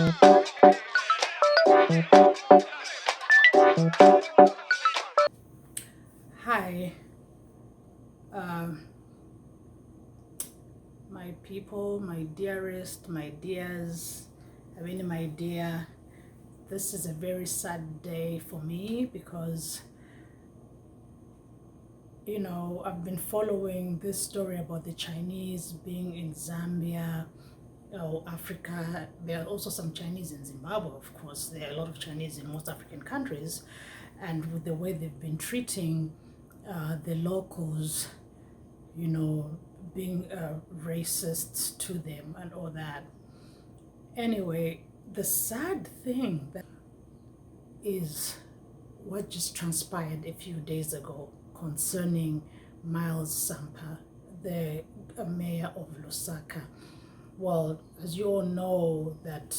Hi, my people, my dearest, my dears, my dear. This is a very sad day for me because, I've been following this story about the Chinese being in Zambia, Africa. There are also some Chinese in Zimbabwe, of course. There are a lot of Chinese in most African countries. And with the way they've been treating the locals, being racist to them and all that. Anyway, the sad thing that is what just transpired a few days ago concerning Miles Sampa, the mayor of Lusaka. Well, as you all know, that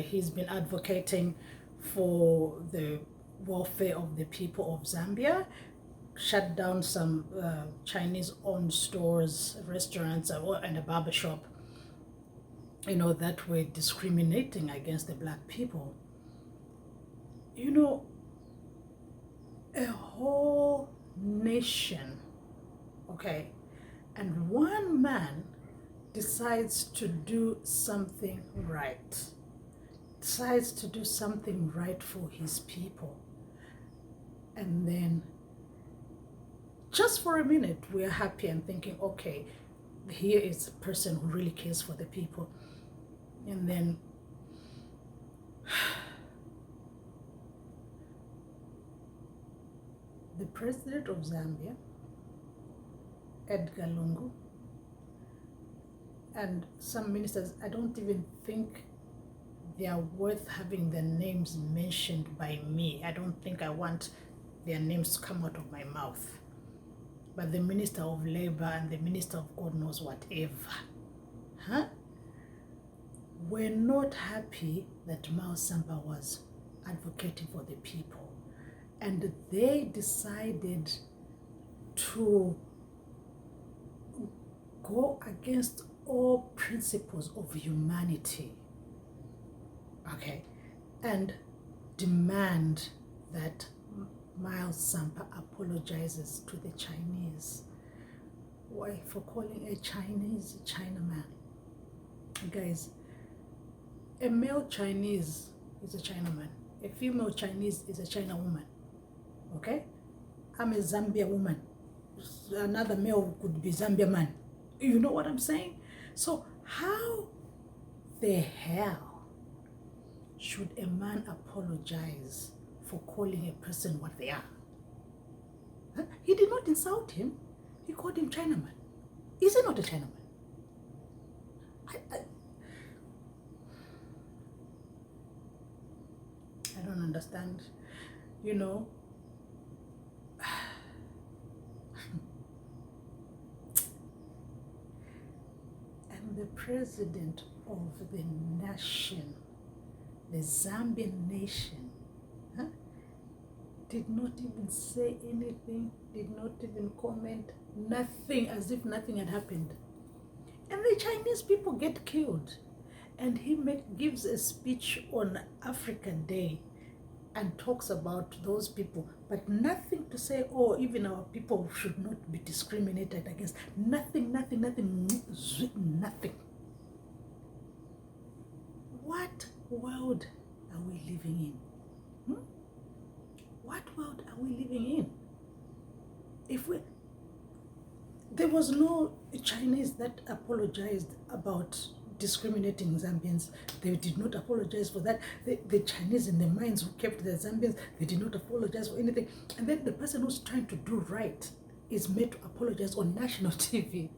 he's been advocating for the welfare of the people of Zambia, shut down some Chinese-owned stores, restaurants, and a barber shop, that were discriminating against the black people. A whole nation, okay, and one man decides to do something right, decides to do something right for his people, and then just for a minute we are happy and thinking, okay, here is a person who really cares for the people. And then the president of Zambia, Edgar Lungu, and some ministers, I don't even think they are worth having their names mentioned by me. I don't think I want their names to come out of my mouth. But the Minister of Labor and the Minister of God knows whatever, were not happy that Mao Sampa was advocating for the people. And they decided to go against all principles of humanity, okay, and demand that Miles Sampa apologizes to the Chinese. Why? For calling a Chinese a Chinaman. Guys, a male Chinese is a Chinaman. A female Chinese is a China woman. Okay? I'm a Zambia woman. Another male could be Zambia man. You know what I'm saying? So how the hell should a man apologize for calling a person what they are? He did not insult him. He called him Chinaman. Is he not a Chinaman? I don't understand. I'm the president of the nation, the Zambian nation, did not even say anything, did not even comment, nothing, as if nothing had happened. And the Chinese people get killed. And he gives a speech on Africa Day and talks about those people, but nothing to say, oh, even our people should not be discriminated against. Nothing. What world are we living in? What world are we living in? There was no Chinese that apologized about discriminating Zambians. They did not apologize for that. The Chinese in the mines who kept the Zambians, they did not apologize for anything. And then the person who's trying to do right is made to apologize on national TV.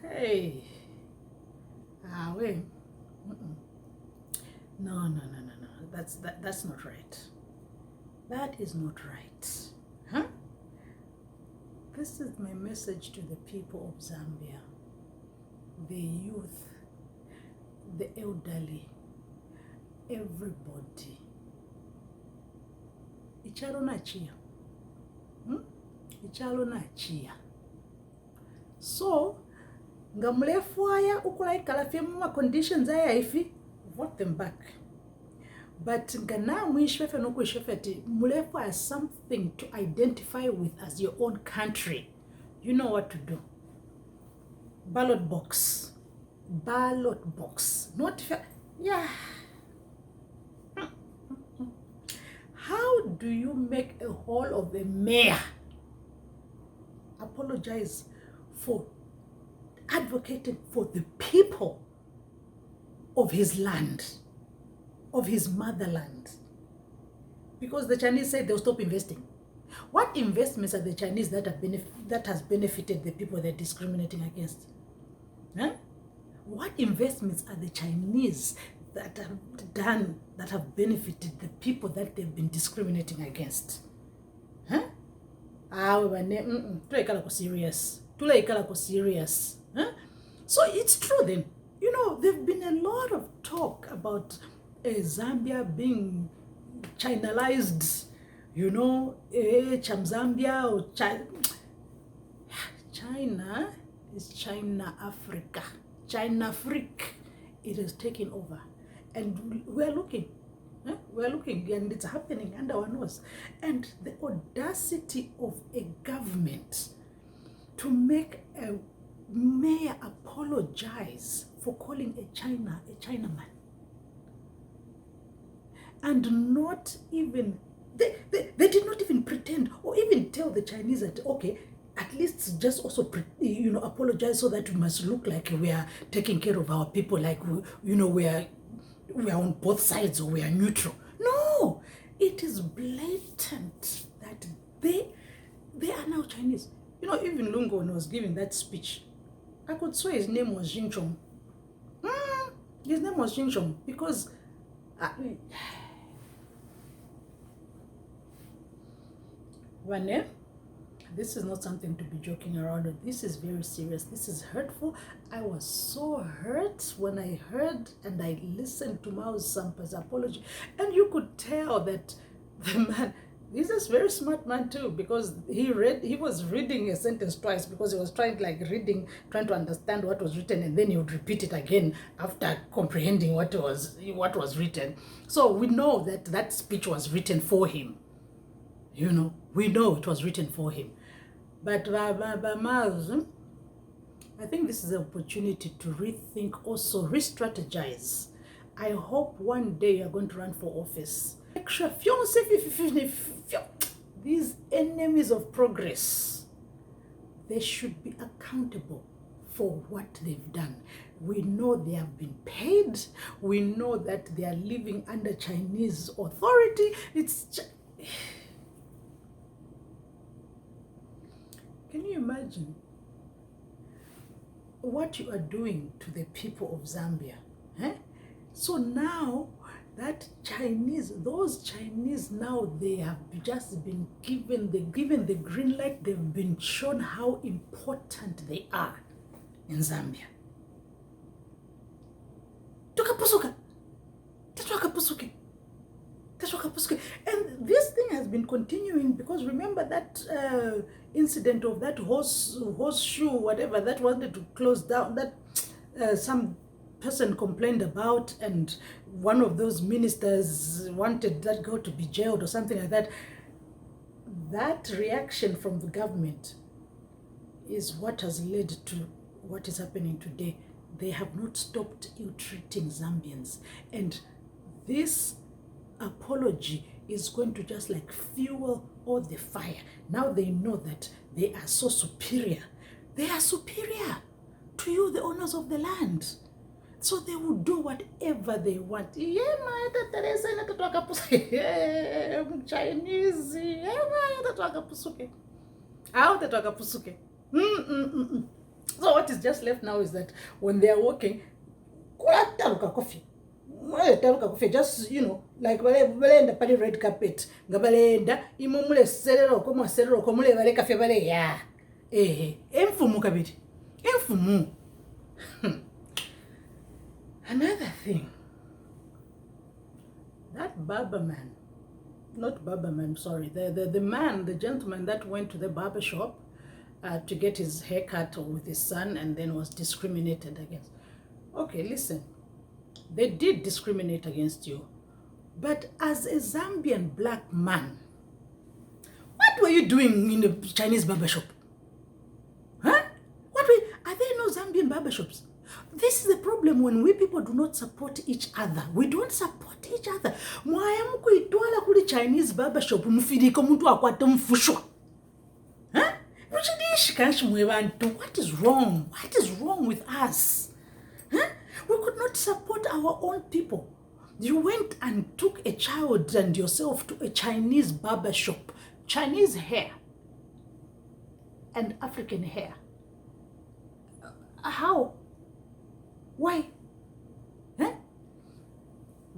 Hey. Wait. No. That's not right. That is not right. This is my message to the people of Zambia, the youth, the elderly, everybody. Ichalo na chia. Ichalo na chia. So, ngamlefwaya ukulaikala fye muma conditions aya ifi, vote them back. But Ghana, Mulefa has something to identify with as your own country. You know what to do. Ballot box. Ballot box. Not yeah. How do you make a whole of a mayor apologize for advocating for the people of his land, of his motherland? Because the Chinese said they'll stop investing. What investments are the Chinese that has benefited the people they're discriminating against? Huh? What investments are the Chinese that have done that have benefited the people that they've been discriminating against? Huh? Serious. Serious. Huh? So it's true then. You know, there've been a lot of talk about Zambia being Chinalized, you know, Zambia or China. China is China Africa. China freak. It is taking over. And we're looking. We're looking, and it's happening under our nose. And the audacity of a government to make a mayor apologize for calling a Chinaman. And not even, they did not even pretend or even tell the Chinese that, okay, at least just also, apologize so that we must look like we are taking care of our people, like, we are on both sides or we are neutral. No, it is blatant that they are now Chinese. You know, even Lungo, when he was giving that speech, I could swear his name was Jing Chong. His name was Jing Chong because this is not something to be joking around with. This is very serious. This is hurtful. I was so hurt when I heard and I listened to Mao Sampa's apology. And you could tell that the man, he's a very smart man too, because he was reading a sentence twice because he was trying to understand what was written, and then he would repeat it again after comprehending what was written. So we know that speech was written for him. You know, we know it was written for him. But Miles, I think this is an opportunity to rethink, also re-strategize. I hope one day you're going to run for office. These enemies of progress, they should be accountable for what they've done. We know they have been paid. We know that they are living under Chinese authority. Can you imagine what you are doing to the people of Zambia? So now that those Chinese now, they have just been given the green light. They've been shown how important they are in Zambia. And this thing has been continuing because remember that incident of that horseshoe, whatever, that wanted to close down, that some person complained about, and one of those ministers wanted that girl to be jailed or something like that. That reaction from the government is what has led to what is happening today. They have not stopped ill-treating Zambians, and this apology is going to just like fuel all the fire. Now they know that they are so superior. They are superior to you, the owners of the land. So they will do whatever they want. Chinese. So what is just left now is that when they are walking, just, like balenda pali red carpet nga balenda imumule serero komule bale kafe bale ya emfumu kabiri emfumu. Another thing, that the gentleman that went to the barber shop to get his haircut with his son and then was discriminated against. Okay, listen, they did discriminate against you. But as a Zambian black man, what were you doing in the Chinese barbershop? Huh? Are there no Zambian barbershops? This is the problem when we people do not support each other. We don't support each other. Mwaya mkuitwala kuli Chinese barbershop mfidiko mtu akwate mfushwa. Huh? What is wrong? What is wrong with us? Huh? We could not support our own people. You went and took a child and yourself to a Chinese barbershop. Chinese hair and African hair. How? Why? Huh?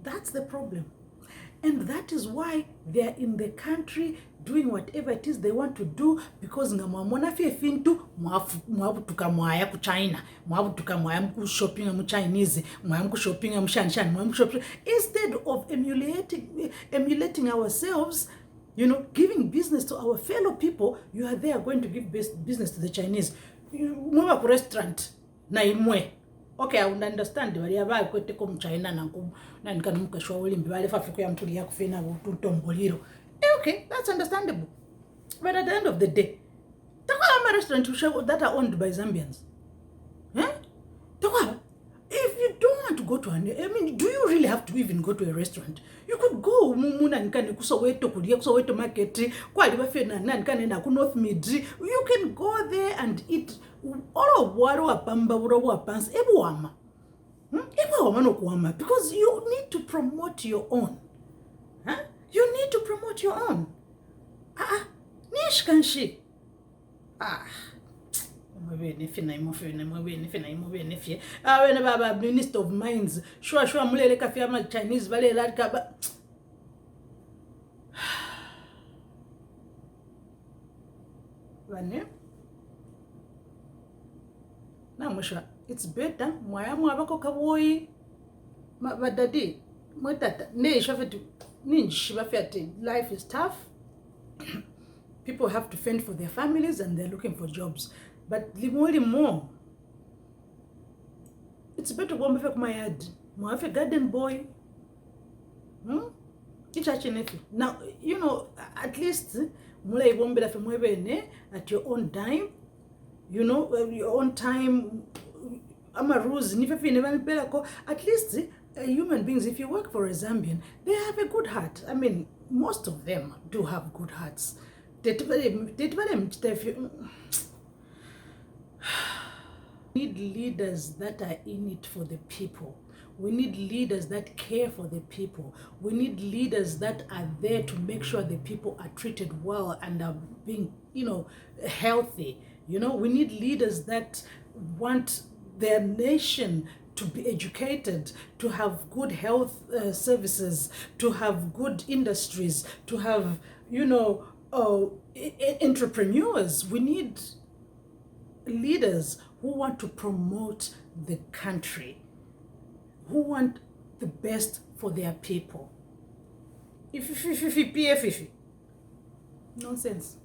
That's the problem. And that is why they're in the country doing whatever it is they want to do, because ngamwamona fintu mwabutuka mwaya ku China, mwabutuka mwaya mku shopping mu Chinese, mwaya mku shopping mu Shanshan, mwaya mku shopping, instead of emulating ourselves, you know, giving business to our fellow people. You are there going to give business to the Chinese. Mwa ku restaurant na imwe. Okay, I would understand. Bali aba kwete ko mu China na nkana mukashwa olimbi bali fa fiko ya mtuli ya kufena butumboliro. Okay, that's understandable. But at the end of the day, takwa restaurant that are owned by Zambians. Huh? Takwa, if you don't want to go to do you really have to even go to a restaurant? You could go mumuna nkane kusoweto kulia kusoweto market kwa libafena nkane na ku North Midri. You can go there and eat all of waro apamba waro apans ebuwama. Ebuwama no kuwama, because you need to promote your own. Huh? You need to promote your own. Nish kanshi. Minister of Mines. Sure, mulele kafia Chinese vale ladka. Now, Musha, it's better. Mwaya mwabako kaboi. Madadi. Mwetata. Ne shafetu. Life is tough. People have to fend for their families and they're looking for jobs. But more. It's better to go to my yard. Have a garden boy. Now, you know, at least at your own time. You know, your own time. At least human beings, if you work for a Zambian, they have a good heart. I mean, most of them do have good hearts. We need leaders that are in it for the people. We need leaders that care for the people. We need leaders that are there to make sure the people are treated well and are being, you know, healthy. You know, we need leaders that want their nation to be educated, to have good health services, to have good industries, to have, you know, entrepreneurs. We need leaders who want to promote the country, who want the best for their people. Nonsense.